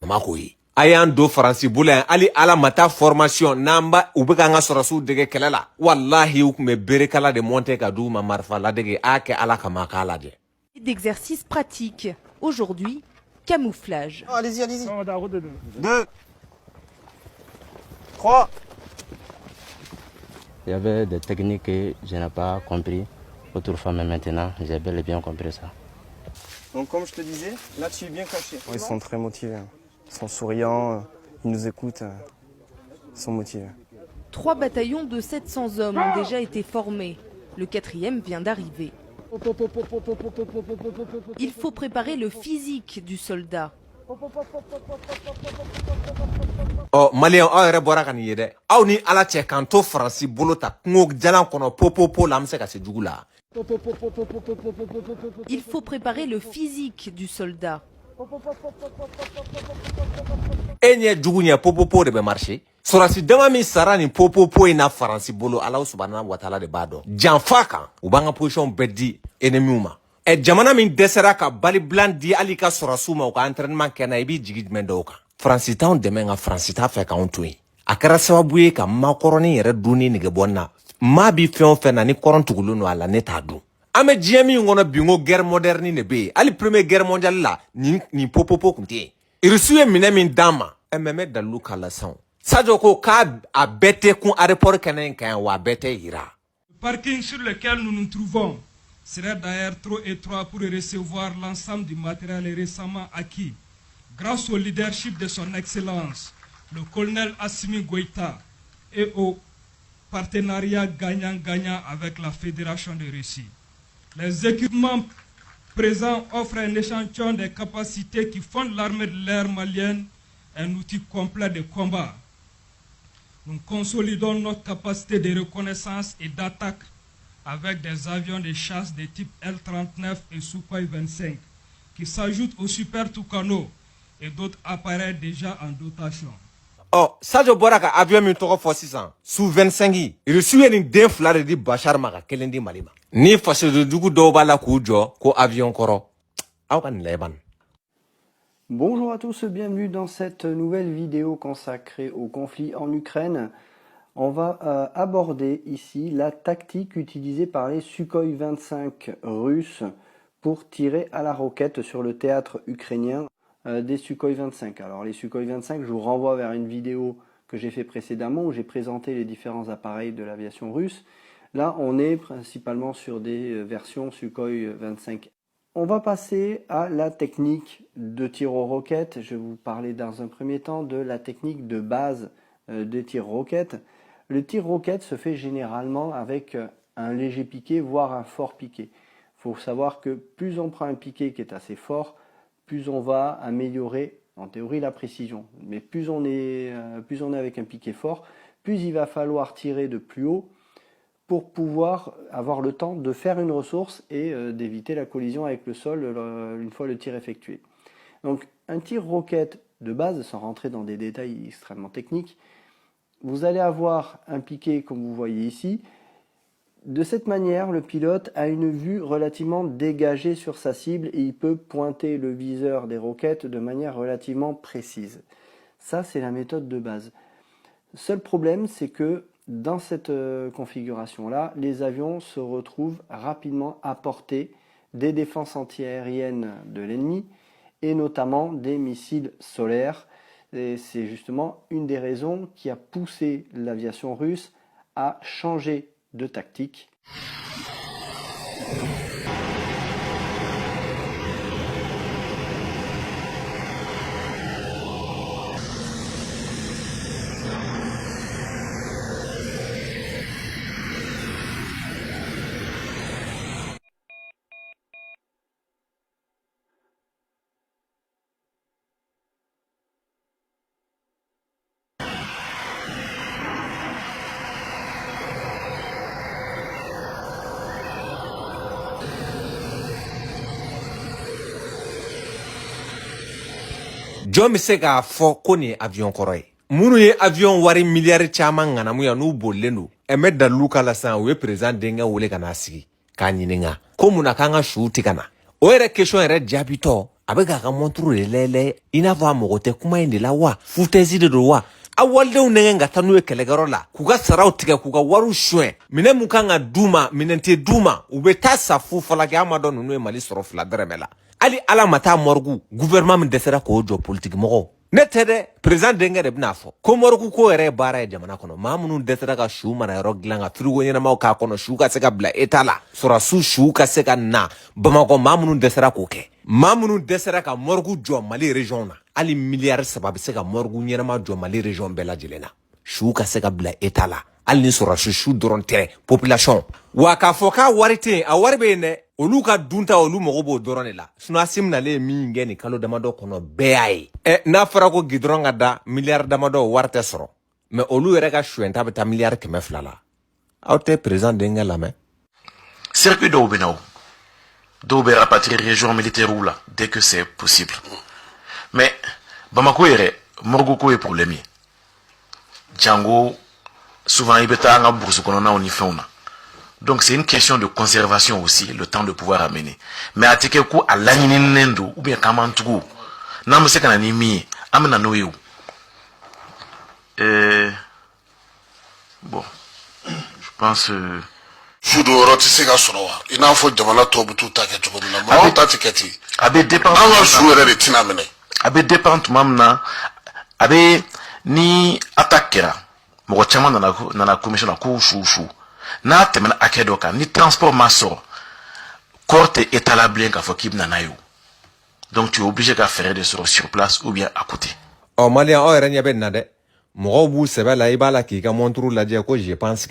ma ko ye a y'an do faransi bolo yan hali ala mata formation n'an u bɛ k'an ka sɔrɔsiw dege kɛlɛ la wallahi u tun bɛ berekala de monter ka d'u ma marifa ladege a kɛ ala kama k'a lajɛ. D'exercices pratiques. Aujourd'hui, camouflage. Oh, allez-y, allez-y. 2, 3. Il y avait des techniques que je n'ai pas compris autrefois, mais maintenant, j'ai bel et bien compris ça. Donc comme je te disais, là tu es bien caché. Ils sont très motivés. Ils sont souriants, ils nous écoutent, ils sont motivés. 3 bataillons de 700 hommes ont déjà été formés. Le 4e vient d'arriver. Il faut préparer le physique du soldat. Oh, Malien, aw yɛrɛ bɔra ka nin ye dɛ. Aw ni ala cɛ k'an to faransi bolo ta kungo jalan kɔnɔ po la an bɛ se ka se jugu la. Il faut préparer le physique du soldat. E ɲɛ jugu ɲɛ po de bɛ marcher. Sɔrɔsi dama min sara nin po in na faransi bolo Alahu subahana wa taala de b'a dɔn. Janfa kan u b'an ka position bɛɛ di ennemis ma. Jamana min dɛsɛra ka balibilan di hali ka sɔrɔsiw ma u ka entraînement kɛ na i b'i jigi jumɛn dɔw kan. Faransi t'anw dɛmɛ nka faransi t'a fɛ k'anw to yen. A kɛra sababu ye ka makɔrɔni yɛrɛ dun ni negebɔ na. Maa bi fɛn o fɛn na ni kɔrɔn tugulen don a la ne t'a dun. An bɛ diɲɛ min kɔnɔ bi n ko guerre moderne de bɛ yen. Hali premier guerre mondiale la nin po tun tɛ yen. Irisiw ye minɛ min d'an ma MMɛ dalilu k'a la sisan. Sadio ko k'a bɛɛ tɛ kun aéroport kɛnɛ in kan yan wa a bɛɛ tɛ yira. Le parking sur lequel nous nous trouvons serait d'ailleurs trop étroit pour recevoir l'ensemble du matériel récemment acquis. Grâce au leadership de son Excellence, le colonel Assimi Goïta, et au partenariat gagnant-gagnant avec la Fédération de Russie. Les équipements présents offrent un échantillon des capacités qui font de l'armée de l'air malienne un outil complet de combat. Nous consolidons notre capacité de reconnaissance et d'attaque avec des avions de chasse de type L-39 et Sukhoi 25 qui s'ajoutent au Super Tucano et d'autres appareils déjà en dotation. Oh, Sadio bɔra ka avion min tɔgɔ fɔ sisan Su 25 Irisiw ye nin den fila de di Bachar ma ka kelen di Mali ma. Ni fasodenjugu dɔw b'a la k'u jɔ ko avion kɔrɔ aw ka nin layɛ ban. Bonjour à tous, bienvenue dans cette nouvelle vidéo consacrée au conflit en Ukraine. On va aborder ici la tactique utilisée par les Sukhoi 25 russes pour tirer à la roquette sur le théâtre ukrainien des Sukhoi 25. Alors les Sukhoi 25, je vous renvoie vers une vidéo que j'ai fait précédemment où j'ai présenté les différents appareils de l'aviation russe. Là, on est principalement sur des versions Sukhoi 25. On va passer à la technique de tir aux roquettes. Je vais vous parler dans un premier temps de la technique de base de tir roquette. Le tir roquette se fait généralement avec un léger piqué, voire un fort piqué. Il faut savoir que plus on prend un piqué qui est assez fort, plus on va améliorer en théorie la précision. Mais plus on est avec un piqué fort, plus il va falloir tirer de plus haut pour pouvoir avoir le temps de faire une ressource et d'éviter la collision avec le sol une fois le tir effectué. Donc un tir roquette de base, sans rentrer dans des détails extrêmement techniques, vous allez avoir un piqué comme vous voyez ici. De cette manière, le pilote a une vue relativement dégagée sur sa cible et il peut pointer le viseur des roquettes de manière relativement précise. Ça, c'est la méthode de base. Seul problème, c'est que dans cette configuration-là, les avions se retrouvent rapidement à portée des défenses antiaériennes de l'ennemi et notamment des missiles solaires. Et c'est justement une des raisons qui a poussé l'aviation russe à changer de tactique. Jɔn bɛ se k'a fɔ ko nin ye avion kɔrɔ ye minnu ye avion wari miliyari caman ŋanamu yan n'u bolilen don ɛmɛ dalilu k'a la sisan u ye président denkɛ wele ka n'a sigi k'a ɲininka ko mun na k'an ka suw tɛ ka na o yɛrɛ question yɛrɛ jaabitɔ abe ka montre de lele ina fa mo gote kuma inde la wa futezi de wa awalde nenge ngata nu ekelegaro la kuga sarau tika kuga waru shwe mine mukanga duma minente duma ubeta safu fala ke amado nu mali soro fla dremela ali ala mata morgu gouvernement desera ko jo politique mo netede président dengere bnafo ko morgu ko ere bara e jamana kono mamunu desera ka shu mana ro glanga frigo nyena ma ka kono shu ka seka bla etala sura su shu ka seka na bamako mamunu desera ko ke mamunu desera ka morgu jo mali region na ali milliard sababu seka morgu nyena ma jo mali region bela jelena shu ka seka bla etala ali ni sura shu doron tere population wa ka foka warite a warbe ne oluka dunta olu mogobo dorone la sino asimna le mi ngeni kalo damado kono beai na fara ko gidronga da milliard damado warte soro me olu yere ka shwenta beta milliard keme flala awte président de ngala me circuit do benao do be rapatrier région militaire ou là dès que c'est possible mais Bamako yere morgo ko e problème Django souvent ibeta nga bourse kono na oni fauna. Donc c'est une question de conservation aussi, le temps de pouvoir amener. Mais à Tekeku, à l'anininendo, ou bien Kamantou, n'a pas qu'un animi, amena noyou. Bon, je pense. Sudo roti sega soro il n'a faut jamana to butu ta ke to na ma ta tiketi abe dépend awa suere de tinamene abe dépend mamna abe ni attaquera mo chama na commission na ku shu na temena akedoka ni transport maso corte étalable ka fokib na nayo donc tu es obligé de faire des sur place ou bien à côté o malien o renya ben nade mo bu sebe la ibala ki ka montru la je ko je pense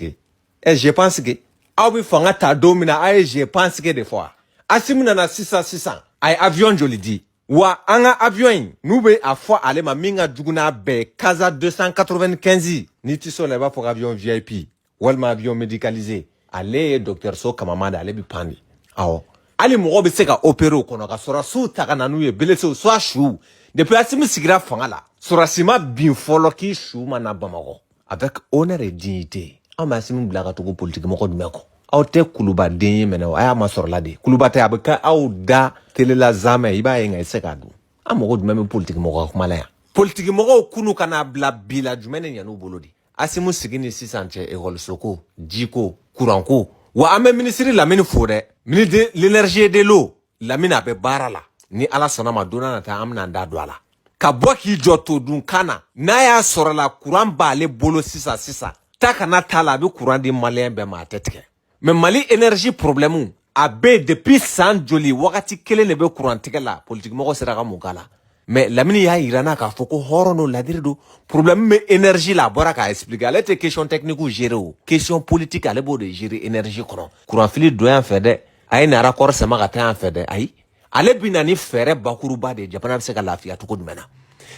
que aw bi fanga ta domina ay je pense que des fois asimuna na 600 ay avion joli di wa anga avion nube a fois ale ma minga duguna be kaza 295 ni ti so le ba pour avion VIP walma avion médicalisé ale docteur so kamamada ale bi pandi awo ali mo be se ka opérer kono ka sora su taka nanu ye belese so ashu depuis asimi sigira fanga la sora sima bin folo ki shu mana bamako avec honneur et dignité ama asimi blaga to politique mo ko dumeko awte kuluba denye mena aya masor la de kuluba te abeka awda tele la zama iba yenga isekadu amogo dumeme politique mo ko malaya politique mo ko kunu kana bla bila jumene nyanu bolodi asimu sigini 600 école soko diko kuranko wa ame ministre la mine fode ministre de l'énergie et de l'eau la mine abe barala ni ala sana madona na ta amna ndadwala ka boki joto dun kana na ya sorala kuran ba le bolo 600 taka na tala bi kuran di malien be ma tetke mais Mali énergie problème a be depuis 100 joli wakati kele ne be kuran tikela politique moko sera ka mugala mais lamini ya irana ka foko horono la dirdo problème me énergie la bora ka expliquer la te question technique ou gérer question politique ale bo de gérer énergie kono kuran fili doyen fede ay na raccord sama ka tan fede ay ale binani fere bakuru ba de japana se ka lafiya to ko dumena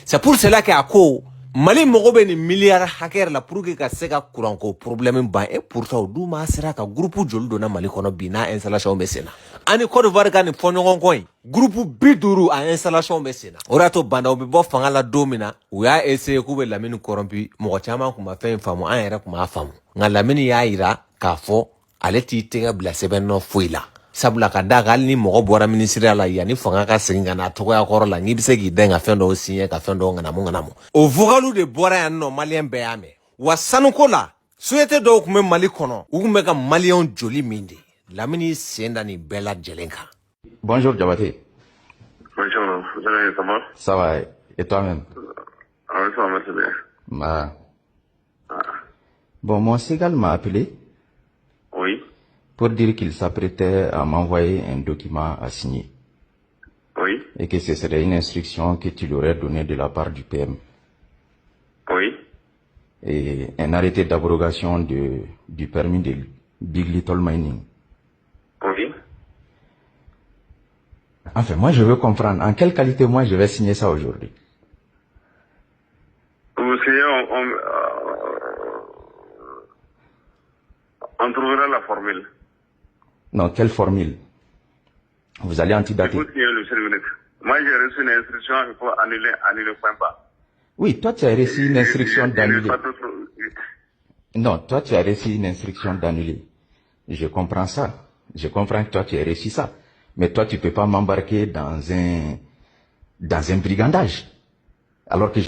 c'est pour cela que ako Mali mogo be ni milliard hacker la pour que ka se ka kuran ko problème ba et pourtant du ma sera ka groupe jolu dona Mali kono bina installation be sena ani Côte d'Ivoire ka ni fonyon koy groupe biduru a installation be sena orato banda obi bo fanga la domina o ya essayer ku be lamine corrompu mo chama kuma fe famu an yera kuma famu nga lamine ya ira ka fo ale ti tega bla sebeno fuila sabula ka daga ni mogo bora ministre la ya ni fanga ka singa na to ya korola ngi bise gi denga fendo sinye ka fendo ngana mo o vogalu de bora ya no malien be ame wasanu kola souhaité do kuma Mali kono u kuma ka malien joli mindi lamini senda ni bella jelenka. Bonjour Diabaté. Bonjour, vous allez comment? Ça va, et toi-même? Ah, ça va, merci bien. Bah. Bon, mon Ségal m'a appelé. Oui. Pour dire qu'il s'apprêtait à m'envoyer un document à signer. Oui. Et que ce serait une instruction que tu lui aurais donnée de la part du PM. Oui. Et un arrêté d'abrogation du permis de Big Little Mining. Oui. Enfin, moi je veux comprendre, en quelle qualité moi je vais signer ça aujourd'hui? Vous signez, on trouvera la formule. Non, quelle formule? Vous allez antidater. Moi j'ai reçu une instruction, il faut annuler le point bas. Oui, toi tu as reçu une instruction d'annuler. Non, toi tu as reçu une instruction d'annuler. Je comprends ça. Je comprends que toi tu as reçu ça. Mais toi tu peux pas m'embarquer dans dans un brigandage. Alors que